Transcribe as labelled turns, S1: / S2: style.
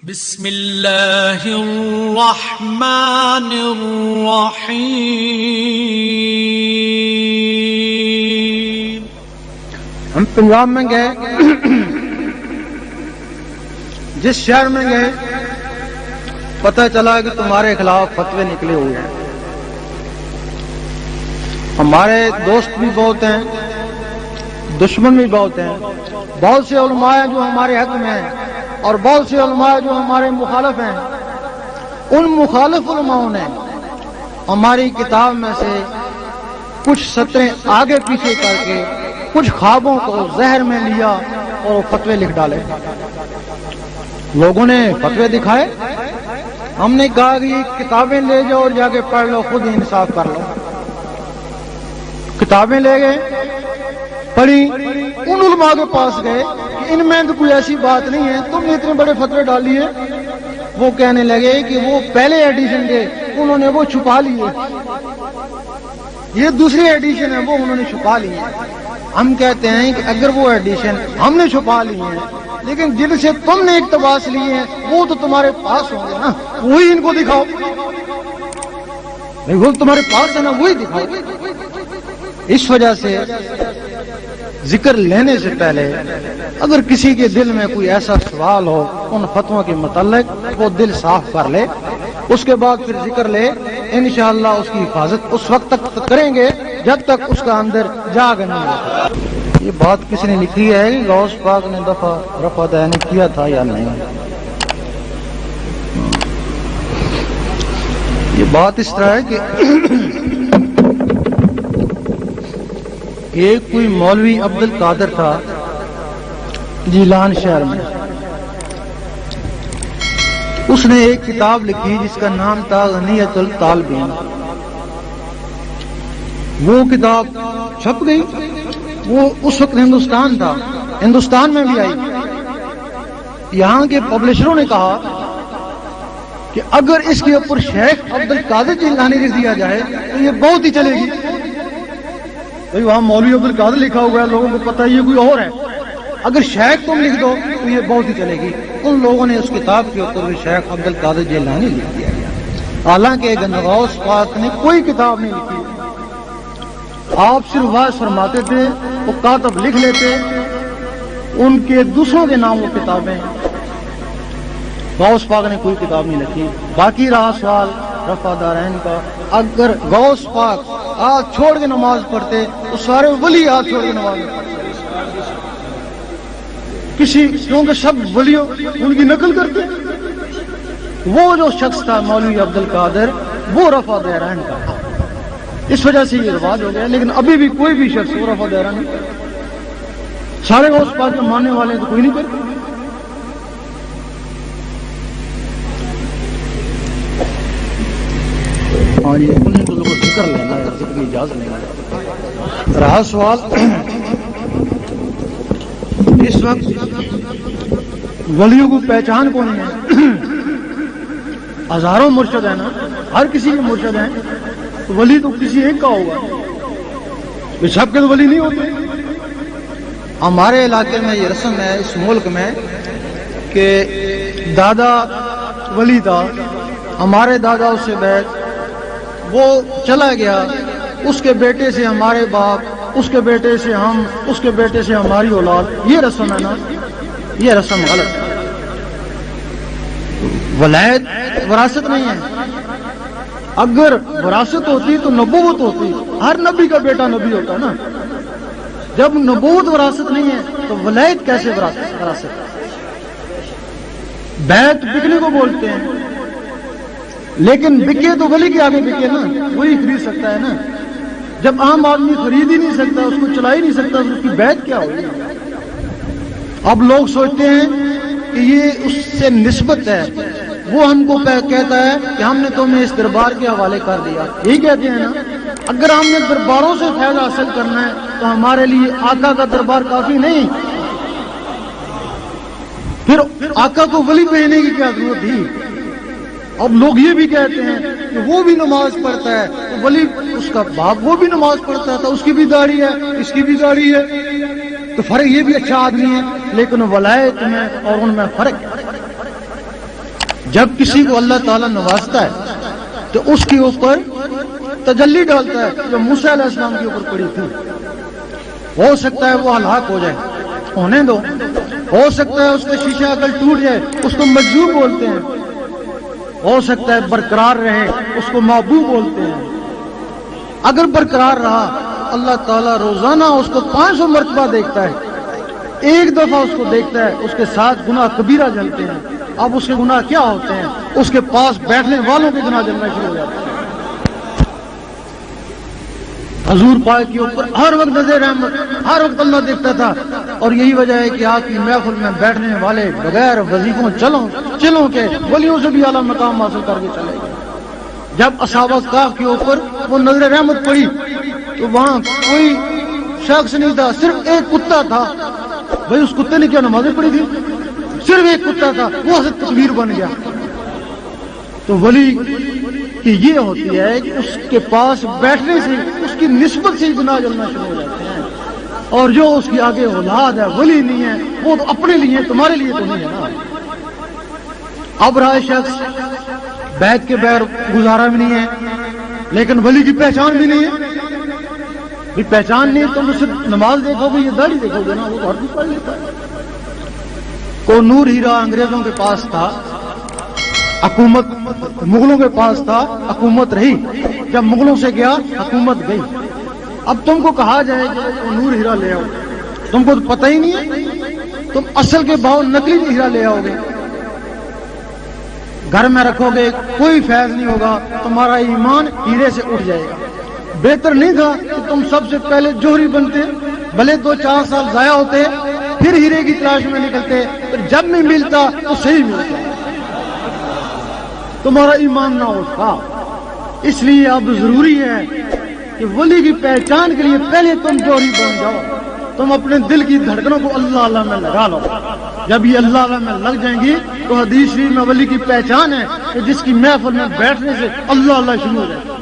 S1: بسم اللہ الرحمن الرحیم۔
S2: ہم پنجاب میں گئے، جس شہر میں گئے پتہ چلا کہ تمہارے خلاف فتوے نکلے ہوئے ہیں۔ ہمارے دوست بھی بہت ہیں، دشمن بھی بہت ہیں، بہت سے علماء جو ہمارے حق میں ہیں اور بہت سے علماء جو ہمارے مخالف ہیں۔ ان مخالف علماء نے ہماری کتاب میں سے کچھ سطریں آگے پیچھے کر کے کچھ خوابوں کو زہر میں لیا اور فتوے لکھ ڈالے۔ لوگوں نے فتوے دکھائے، ہم نے کہا کہ یہ کتابیں لے جاؤ اور جا کے پڑھ لو، خود ہی انصاف کر لو۔ کتابیں لے گئے، پڑھی، ان علماء کے پاس گئے کہ ان میں تو کوئی ایسی بات نہیں ہے، تم نے اتنے بڑے فتوے ڈال لیے۔ وہ کہنے لگے کہ وہ پہلے ایڈیشن کے انہوں نے وہ چھپا لیے، یہ دوسری ایڈیشن ہے وہ انہوں نے چھپا لیے۔ ہم کہتے ہیں کہ اگر وہ ایڈیشن ہم نے چھپا لی ہیں لیکن جن سے تم نے اقتباس لیے ہیں وہ تو تمہارے پاس ہوں گے نا، وہی ان کو دکھاؤ۔ وہ تمہارے پاس ہے نا، وہی دکھاؤ۔ اس وجہ سے ذکر لینے سے پہلے اگر کسی کے دل میں کوئی ایسا سوال ہو ان فتووں کے متعلق، وہ دل صاف کر لے، اس کے بعد پھر ذکر لے۔ انشاءاللہ اس کی حفاظت اس وقت تک کریں گے جب تک اس کا اندر جاگ نہیں ہوتا۔ یہ بات کس نے لکھی ہے کہ غوث پاک نے رفع دینی کیا تھا یا نہیں؟ یہ بات اس طرح ہے کہ ایک کوئی مولوی عبد القادر تھا جیلان شہر میں، اس نے ایک کتاب لکھی جس کا نام تھا غنیۃ الطالبین۔ وہ کتاب چھپ گئی، وہ اس وقت ہندوستان تھا، ہندوستان میں بھی آئی۔ یہاں کے پبلشروں نے کہا کہ اگر اس کے اوپر شیخ عبد القادر جیلانی لکھ دیا جائے تو یہ بہت ہی چلے گی۔ وہاں مولوی عبد القادر لکھا ہوا ہے، لوگوں کو پتہ ہے یہ کوئی اور ہے، اگر شیخ تم لکھ دو تو یہ بہت ہی چلے گی۔ ان لوگوں نے اس کتاب کے اوپر بھی شیخ عبد القادر جیلانی لکھ دیا گیا، حالانکہ غوث پاک نے کوئی کتاب نہیں لکھی۔ آپ صرف واضح فرماتے تھے، وہ کاتب لکھ لیتے، ان کے دوسروں کے نام وہ کتابیں۔ غوث پاک نے کوئی کتاب نہیں لکھی۔ باقی رہا سوال رفع دارین کا، اگر غوث پاک ہاتھ چھوڑ کے نماز پڑھتے تو سارے ولی ہاتھ چھوڑ کے نماز پڑھتے، کیونکہ سب ولیوں ان کی نقل کرتے۔ وہ جو شخص تھا مولوی عبد القادر، وہ رفع دارین کا، اس وجہ سے یہ رواج ہو گیا۔ لیکن ابھی بھی کوئی بھی شخص وہ رفع دارین نہیں کرتا۔ سارے غوث پاک کے ماننے والے تو کوئی نہیں کرتے۔ ہاں جی، انہیں تو لوگوں کو ذکر لینا ہے، ذکر کی اجازت نہیں ہے۔ رہا سوال اس وقت ولیوں کو پہچان کون ہے؟ ہزاروں مرشد ہیں نا، ہر کسی کے مرشد ہیں، تو ولی تو کسی ایک کا ہوگا، یہ سب کے تو ولی نہیں ہوتے۔ ہمارے علاقے میں یہ رسم ہے اس ملک میں کہ دادا ولی تھا، ہمارے دادا اس سے بیت، وہ چلا گیا، اس کے بیٹے سے ہمارے باپ، اس کے بیٹے سے ہم، اس کے بیٹے سے ہماری اولاد۔ یہ رسم ہے نا، یہ رسم غلط ہے۔ ولایت وراثت نہیں ہے۔ اگر وراثت ہوتی تو نبوت ہوتی، ہر نبی کا بیٹا نبی ہوتا نا۔ جب نبوت وراثت نہیں ہے تو ولایت کیسے وراثت؟ بیعت بکنے کو بولتے ہیں، لیکن بکے تو ولی کے آگے بکے نا، وہی خرید سکتا ہے نا۔ جب عام آدمی خرید ہی نہیں سکتا، اس کو چلا ہی نہیں سکتا، تو اس کی بیعت کیا ہوگی؟ اب لوگ سوچتے ہیں کہ یہ اس سے نسبت ہے، وہ ہم کو کہتا ہے کہ ہم نے تمہیں اس دربار کے حوالے کر دیا، یہی کہتے ہیں نا۔ اگر ہم نے درباروں سے فائدہ حاصل کرنا ہے تو ہمارے لیے آقا کا دربار کافی نہیں، پھر آقا کو ولی بھیجنے کی کیا ضرورت تھی؟ اب لوگ یہ بھی کہتے ہیں کہ وہ بھی نماز پڑھتا ہے تو ولی، اس کا باپ وہ بھی نماز پڑھتا تھا، اس کی بھی داڑھی ہے، اس کی بھی داڑھی ہے، تو فرق یہ بھی اچھا آدمی ہے، لیکن ولایت میں اور ان میں فرق ہے۔ جب کسی کو اللہ تعالیٰ نوازتا ہے تو اس کے اوپر تجلی ڈالتا ہے جو موسیٰ علیہ السلام کے اوپر پڑی تھی. ہو سکتا ہے وہ ہلاک ہو جائے, ہونے دو. ہو سکتا ہے اس کا شیشہ عقل ٹوٹ جائے, اس کو مجذوب بولتے ہیں. ہو سکتا ہے برقرار رہے, اس کو محبوب بولتے ہیں. اگر برقرار رہا اللہ تعالیٰ روزانہ اس کو 500 مرتبہ دیکھتا ہے, ایک دفعہ اس کو دیکھتا ہے, اس کے ساتھ گناہ کبیرہ جلتے ہیں. اب اس کے گناہ کیا ہوتے ہیں؟ اس کے پاس بیٹھنے والوں کے گناہ جلنا شروع ہو جاتے ہیں. حضور پاک کے اوپر ہر وقت نظر رحمت, ہر وقت اللہ دیکھتا تھا. اور یہی وجہ ہے کہ آپ کی محفل میں بیٹھنے والے بغیر وظیفوں چلوں کے ولیوں سے بھی اعلیٰ مقام حاصل کر کے چلے گئے. جب اصحاب کہف کے اوپر وہ نظر رحمت پڑی تو وہاں کوئی شخص نہیں تھا, صرف ایک کتا تھا. بھائی اس کتے نے کیا نمازیں پڑھی تھی؟ صرف ایک کتا تھا, وہ حضرت تصویر بن گیا. تو ولی کہ یہ ہوتی ہے کہ اس کے پاس بیٹھنے سے اس کی نسبت سے گناہ جلنا شروع ہو جاتے ہیں. اور جو اس کی آگے اولاد ہے ولی نہیں ہے, وہ تو اپنے لیے, تمہارے لیے تو نہیں ہے نا. اب رہا شخص بیت کے بغیر گزارا بھی نہیں ہے, لیکن ولی کی پہچان بھی نہیں ہے. بھی پہچان نہیں, تم صرف نماز دیکھو گے, یہ داڑھی دیکھو گے نا, وہ ہر کوئی پڑھ لیتا ہے. کو نور ہیرا انگریزوں کے پاس تھا, حکومت مغلوں کے پاس تھا, حکومت رہی. جب مغلوں سے گیا حکومت گئی. اب تم کو کہا جائے کہ وہ نور ہیرا لے آؤ, تم کو تو پتہ ہی نہیں ہے, تم اصل کے بھاؤ نقلی ہیرا لے آؤ گے, گھر میں رکھو گے, کوئی فیض نہیں ہوگا, تمہارا ایمان ہیرے سے اٹھ جائے گا. بہتر نہیں تھا کہ تم سب سے پہلے جوہری بنتے, بھلے 2-4 سال ضائع ہوتے, پھر ہیرے کی تلاش میں نکلتے, پھر جب نہیں ملتا تو صحیح ملتا, تمہارا ایمان نہ اٹھا. اس لیے اب ضروری ہے کہ ولی کی پہچان کے لیے پہلے تم جوہری بن جاؤ. تم اپنے دل کی دھڑکنوں کو اللہ اللہ میں لگا لو. جب یہ اللہ اللہ میں لگ جائیں گی تو حدیث شریف میں ولی کی پہچان ہے کہ جس کی محفل میں بیٹھنے سے اللہ اللہ شروع ہو جائے.